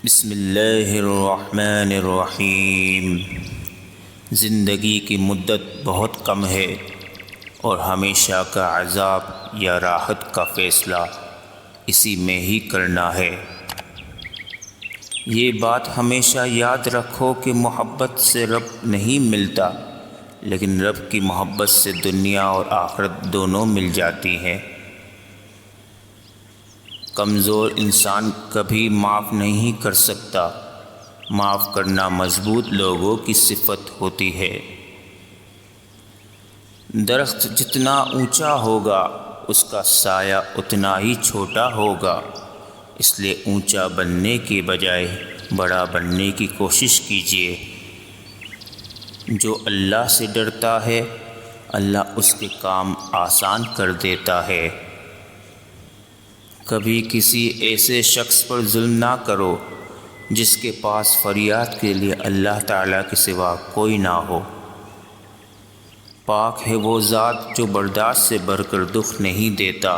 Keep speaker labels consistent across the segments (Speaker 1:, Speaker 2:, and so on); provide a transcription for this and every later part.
Speaker 1: بسم اللہ الرحمن الرحیم۔ زندگی کی مدت بہت کم ہے اور ہمیشہ کا عذاب یا راحت کا فیصلہ اسی میں ہی کرنا ہے۔ یہ بات ہمیشہ یاد رکھو کہ محبت سے رب نہیں ملتا، لیکن رب کی محبت سے دنیا اور آخرت دونوں مل جاتی ہیں۔ کمزور انسان کبھی معاف نہیں کر سکتا، معاف کرنا مضبوط لوگوں کی صفت ہوتی ہے۔ درخت جتنا اونچا ہوگا اس کا سایہ اتنا ہی چھوٹا ہوگا، اس لیے اونچا بننے کے بجائے بڑا بننے کی کوشش کیجیے۔ جو اللہ سے ڈرتا ہے اللہ اس کے کام آسان کر دیتا ہے۔ کبھی کسی ایسے شخص پر ظلم نہ کرو جس کے پاس فریاد کے لیے اللہ تعالیٰ کے سوا کوئی نہ ہو۔ پاک ہے وہ ذات جو برداشت سے بڑھ کر دکھ نہیں دیتا،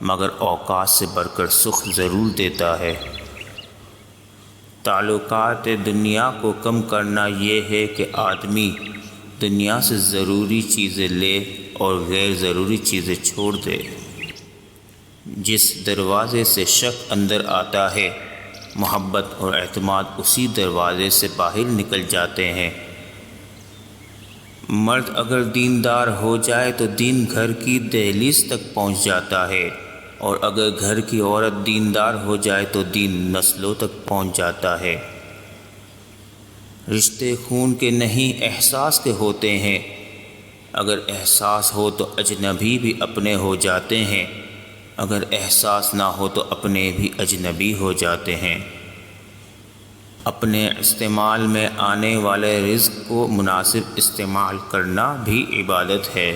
Speaker 1: مگر اوقات سے بڑھ کر سکھ ضرور دیتا ہے۔ تعلقات دنیا کو کم کرنا یہ ہے کہ آدمی دنیا سے ضروری چیزیں لے اور غیر ضروری چیزیں چھوڑ دے۔ جس دروازے سے شک اندر آتا ہے، محبت اور اعتماد اسی دروازے سے باہر نکل جاتے ہیں۔ مرد اگر دیندار ہو جائے تو دین گھر کی دہلیز تک پہنچ جاتا ہے، اور اگر گھر کی عورت دیندار ہو جائے تو دین نسلوں تک پہنچ جاتا ہے۔ رشتے خون کے نہیں احساس کے ہوتے ہیں، اگر احساس ہو تو اجنبی بھی اپنے ہو جاتے ہیں، اگر احساس نہ ہو تو اپنے بھی اجنبی ہو جاتے ہیں۔ اپنے استعمال میں آنے والے رزق کو مناسب استعمال کرنا بھی عبادت ہے۔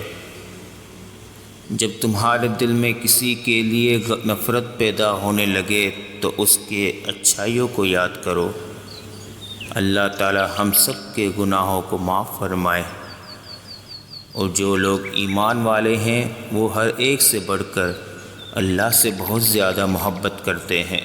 Speaker 1: جب تمہارے دل میں کسی کے لیے نفرت پیدا ہونے لگے تو اس کے اچھائیوں کو یاد کرو۔ اللہ تعالی ہم سب کے گناہوں کو معاف فرمائے، اور جو لوگ ایمان والے ہیں وہ ہر ایک سے بڑھ کر اللہ سے بہت زیادہ محبت کرتے ہیں۔